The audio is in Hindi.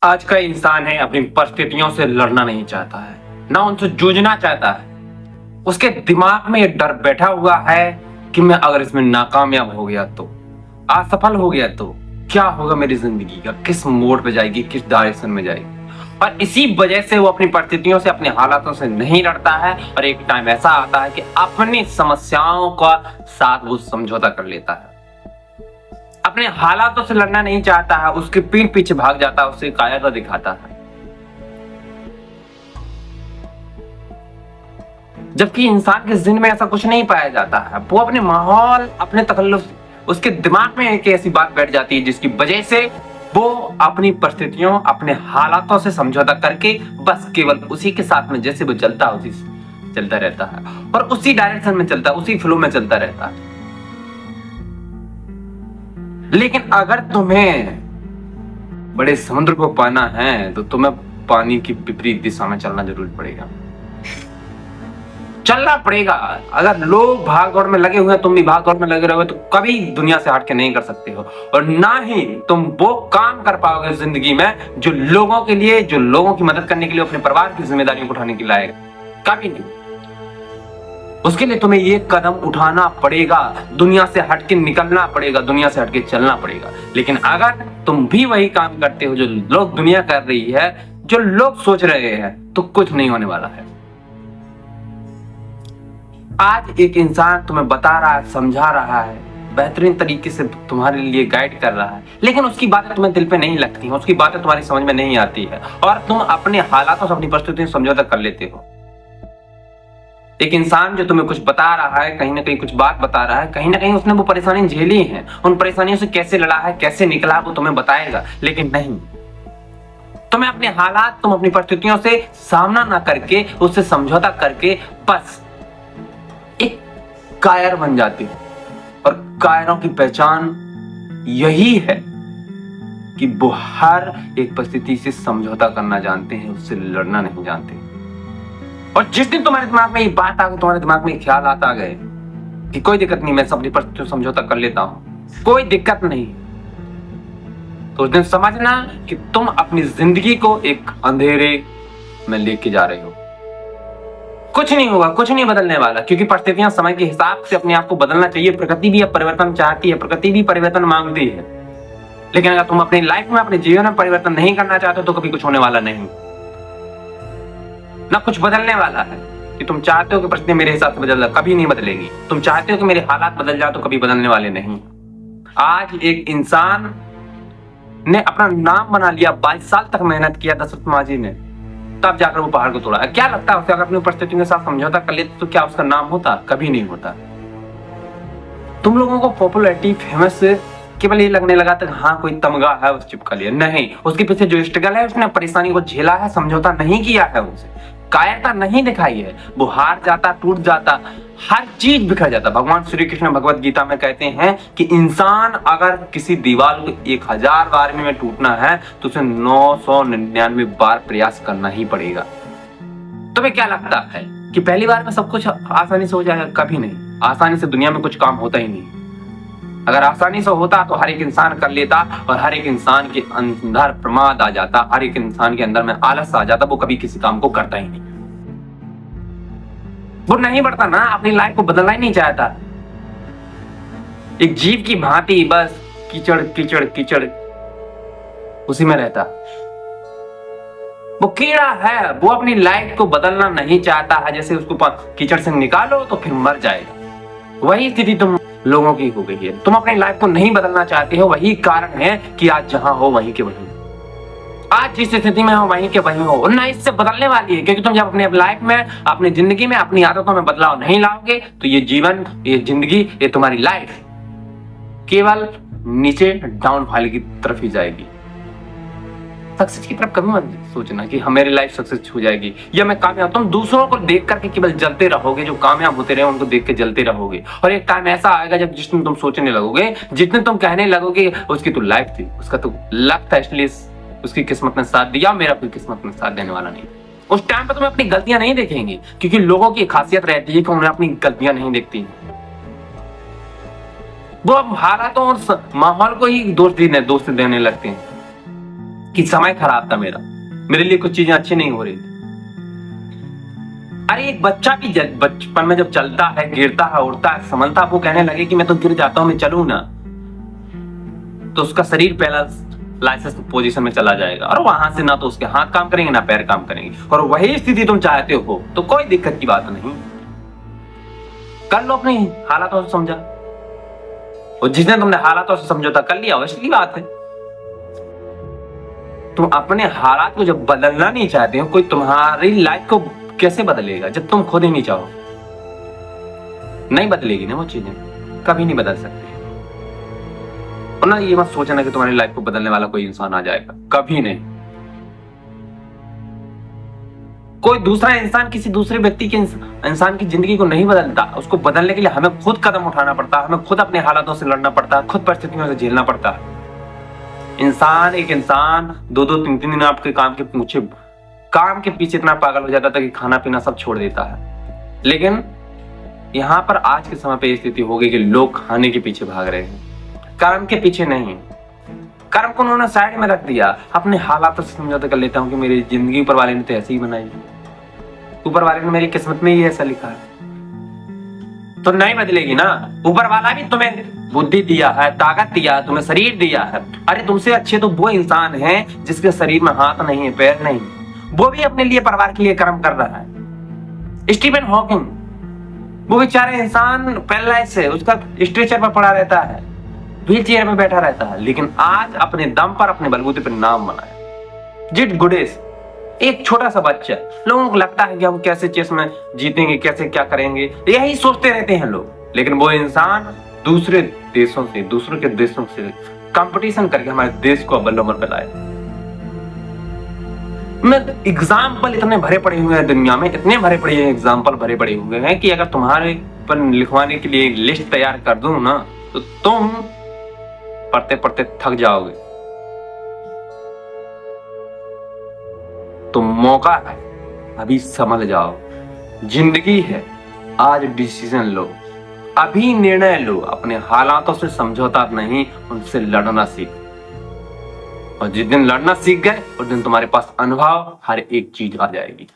आज का इंसान है अपनी परिस्थितियों से लड़ना नहीं चाहता है, ना उनसे जूझना चाहता है। उसके दिमाग में ये डर बैठा हुआ है कि मैं अगर इसमें नाकामयाब हो गया तो, असफल हो गया तो क्या होगा, मेरी जिंदगी का किस मोड़ पे जाएगी, किस डायरेक्शन में जाएगी। और इसी वजह से वो अपनी परिस्थितियों से, अपने हालातों से नहीं लड़ता है और एक टाइम ऐसा आता है कि अपनी समस्याओं का साथ वो समझौता कर लेता है। अपने हालातों से लड़ना नहीं चाहता है, उसके पीठ पीछे भाग जाता है, उसे कायरता दिखाता है। जबकि इंसान के जिंदगी में ऐसा कुछ नहीं पाया जाता है। वो अपने माहौल, अपने तकल्लुफ, उसके दिमाग में एक ऐसी बात बैठ जाती है जिसकी वजह से वो अपनी परिस्थितियों, अपने हालातों से समझौता करके बस केवल उसी के साथ में जैसे वो चलता है उसी से चलता रहता है और उसी डायरेक्शन में चलता है, उसी फ्लो में चलता रहता है। लेकिन अगर तुम्हें बड़े समुद्र को पाना है तो तुम्हें पानी की विपरीत दिशा में चलना जरूर पड़ेगा, चलना पड़ेगा। अगर लोग भाग दौड़ में लगे हुए हैं, तुम भी भाग दौड़ में लगे रहोगे तो कभी दुनिया से हट के नहीं कर सकते हो। और ना ही तुम वो काम कर पाओगे जिंदगी में जो लोगों के लिए, जो लोगों की मदद करने के लिए, अपने परिवार की जिम्मेदारियों को उठाने के लिए आएगा, कभी नहीं। उसके लिए तुम्हें ये कदम उठाना पड़ेगा, दुनिया से हटके निकलना पड़ेगा, दुनिया से हटके चलना पड़ेगा। लेकिन अगर तुम भी वही काम करते हो जो लोग, दुनिया कर रही है, जो लोग सोच रहे हैं, तो कुछ नहीं होने वाला है। आज एक इंसान तुम्हें बता रहा है, समझा रहा है, बेहतरीन तरीके से तुम्हारे लिए गाइड कर रहा है, लेकिन उसकी बातें तुम्हें दिल पे नहीं लगती हैं, उसकी बातें तुम्हारी समझ में नहीं आती है और तुम अपने हालातों से, अपनी परिस्थितियों से समझौता कर लेते हो। एक इंसान जो तुम्हें कुछ बता रहा है, कहीं ना कहीं कुछ बात बता रहा है, कहीं ना कहीं उसने वो परेशानी झेली है, उन परेशानियों से कैसे लड़ा है, कैसे निकला, वो तुम्हें बताएगा। लेकिन नहीं, तुम्हें अपने हालात, तुम अपनी परिस्थितियों से सामना ना करके, उससे समझौता करके बस एक कायर बन जाते हो। और कायरों की पहचान यही है कि वो हर एक परिस्थिति से समझौता करना जानते हैं, उससे लड़ना नहीं जानते। और जिस दिन तुम्हारे दिमाग में ये बात आ गई, तुम्हारे दिमाग में ख्याल आ गए कि कोई दिक्कत नहीं, मैं अपनी परिस्थितियों से समझौता कर लेता हूं, कोई दिक्कत नहीं, तो उस दिन समझना कि तुम अपनी जिंदगी को एक अंधेरे में लेके जा रहे हो। कुछ नहीं होगा, कुछ नहीं बदलने वाला, क्योंकि परिस्थितियां समय के हिसाब से अपने आप को बदलना चाहिए। प्रकृति भी अब परिवर्तन चाहती है, प्रकृति भी परिवर्तन मांगती है। लेकिन अगर तुम अपनी लाइफ में, अपने जीवन में परिवर्तन नहीं करना चाहते तो कभी कुछ होने वाला नहीं, ना कुछ बदलने वाला है। कि तुम चाहते हो कि परिस्थिति मेरे हिसाब से बदल जाए, कभी नहीं बदलेगी। तुम चाहते हो कि मेरे हालात बदल जाए तो कभी बदलने वाले नहीं। आज एक इंसान ने अपना नाम बना लिया, 22 साल तक मेहनत किया दशरथ मांझी ने, तब जाकर वो पहाड़ को तोड़ा। क्या लगता है उसे अगर अपनी परिस्थितियों के साथ समझौता कर लेते तो क्या उसका नाम होता? कभी नहीं होता। तुम लोगों को पॉपुलैरिटी, फेमस केवल ये लगने लगा था हाँ कोई तमगा है उस चिपका लिया, नहीं, उसके पीछे जो स्ट्रगल है, उसने परेशानी को झेला है, समझौता नहीं किया है, उसे कायरता नहीं दिखाई है, वो हार जाता, टूट जाता, हर चीज बिखर जाता। भगवान श्री कृष्ण भगवत गीता में कहते हैं कि इंसान अगर किसी दीवार को 1000 बार में टूटना है तो उसे 999 बार प्रयास करना ही पड़ेगा। तुम्हें क्या लगता है कि पहली बार में सब कुछ आसानी से हो जाएगा? कभी नहीं। आसानी से दुनिया में कुछ काम होता ही नहीं। अगर आसानी से होता तो हर एक इंसान कर लेता और हर एक इंसान के अंदर प्रमाद आ जाता, हर एक इंसान के अंदर में आलस आ जाता, वो कभी किसी काम को करता ही नहीं, वो नहीं बढ़ता ना, अपनी लाइफ को बदलना ही नहीं चाहता। एक जीव की भांति बस कीचड़ कीचड़ कीचड़ उसी में रहता। वो कीड़ा है, वो अपनी लाइफ को बदलना नहीं चाहता है। जैसे उसको कीचड़ से निकालो तो फिर मर जाएगा। वही स्थिति तुम लोगों की हो गई है। तुम अपनी लाइफ को नहीं बदलना चाहते हो, वही कारण है कि आज जहां हो वहीं के वहीं, आज जिस स्थिति में हो वहीं के वहीं हो, ना इससे बदलने वाली है। क्योंकि तुम जब अपने लाइफ में, अपनी जिंदगी में, अपनी आदतों में बदलाव नहीं लाओगे तो ये जीवन, ये जिंदगी, ये तुम्हारी लाइफ केवल नीचे डाउनफॉल की तरफ ही जाएगी। सक्सेस की तरफ कभी मत सोचना कि मेरी लाइफ सक्सेस हो जाएगी या मैं कामयाब। तुम दूसरों को देख करके केवल जलते रहोगे, जो कामयाब होते रहे उनको देख के जलते रहोगे। और एक टाइम ऐसा आएगा जब जिसने तुम सोचने लगोगे, जितने तुम कहने लगोगे उसकी तो लाइफ थी, उसका तो लक था, इसलिए उसकी किस्मत ने साथ दिया, मेरा कोई किस्मत में साथ देने वाला नहीं। उस टाइम पर तुम्हें अपनी गलतियां नहीं देखेंगे, क्योंकि लोगों की खासियत रहती है कि उन्हें अपनी गलतियां नहीं देखती। वो अब हालातों और माहौल को ही दोष देने लगते हैं कि समय खराब था मेरे लिए कुछ चीजें अच्छी नहीं हो रही थी। अरे एक बच्चा भी बचपन में जब चलता है, गिरता है, उड़ता है, संभलता, वो कहने लगे कि मैं तो गिर जाता हूं, मैं चलूं ना, तो उसका शरीर पहला लाइसेंस पोजीशन में चला जाएगा और वहां से ना तो उसके हाथ काम करेंगे ना पैर काम करेंगे। और वही स्थिति तुम चाहते हो तो कोई दिक्कत की बात नहीं, कर लो अपनी हालातों से समझा। और जिसने तुमने हालातों से समझौता कर लिया वैसी बात है। तुम अपने हालात को जब बदलना नहीं चाहते हो, कोई तुम्हारी लाइफ को कैसे बदलेगा जब तुम खुद ही नहीं चाहो? नहीं बदलेगी ना वो चीजें, कभी नहीं बदल सकती। और ना ये मत सोचना कि तुम्हारी लाइफ को बदलने वाला कोई इंसान आ जाएगा, कभी नहीं। कोई दूसरा इंसान किसी दूसरे व्यक्ति के इंसान की जिंदगी को नहीं बदलता। उसको बदलने के लिए हमें खुद कदम उठाना पड़ता है, हमें खुद अपने हालातों से लड़ना पड़ता है, खुद परिस्थितियों से झेलना पड़ता है। एक इंसान 2-2-3-3 दिन आपके काम के पीछे इतना पागल हो जाता था कि खाना पीना सब छोड़ देता है। लेकिन यहाँ पर आज के समय पे स्थिति हो गई कि लोग खाने के पीछे भाग रहे हैं, कर्म के पीछे नहीं। कर्म को उन्होंने साइड में रख दिया, अपने हालात से समझौता कर लेता हूँ कि मेरी जिंदगी ऊपर वाले ने तो ऐसे ही बनाई, ऊपर वाले ने मेरी किस्मत में ही ऐसा लिखा है, तो नहीं बदलेगी ना। ऊपर वाला भी तुम्हें बुद्धि दिया है, ताकत दिया है, तुम्हें शरीर दिया है। अरे तुमसे अच्छे तो वो इंसान है जिसके शरीर में हाथ नहीं है, पैर नहीं, वो भी अपने लिए, परिवार के लिए कर्म कर रहा है। स्टीफन हॉकिंग, वो बेचारे इंसान पैरालाइज है, उसका स्ट्रेचर पर पड़ा रहता है, व्हील चेयर में बैठा रहता है, लेकिन आज अपने दम पर, अपने बलबूते पर नाम बनाया। जिट गुडेस, एक छोटा सा बच्चा, लोगों को लगता है कि हम कैसे चेस में जीतेंगे, कैसे क्या करेंगे, यही सोचते रहते हैं लोग। लेकिन वो इंसान दूसरों के देशों से कंपटीशन करके हमारे देश को अव्वल नंबर पर लाए। एग्जाम्पल इतने भरे पड़े हुए हैं दुनिया में, इतने भरे पड़े हैं एग्जाम्पल, भरे पड़े हुए हैं कि अगर तुम्हारे पर लिखवाने के लिए लिस्ट तैयार कर दूं ना, तो तुम पढ़ते पढ़ते थक जाओगे। तो मौका है, अभी समझ जाओ, जिंदगी है, आज डिसीजन लो, अभी निर्णय लो, अपने हालातों से समझौता नहीं, उनसे लड़ना सीख। और जिस दिन लड़ना सीख गए उस दिन तुम्हारे पास अनुभव हर एक चीज आ जाएगी।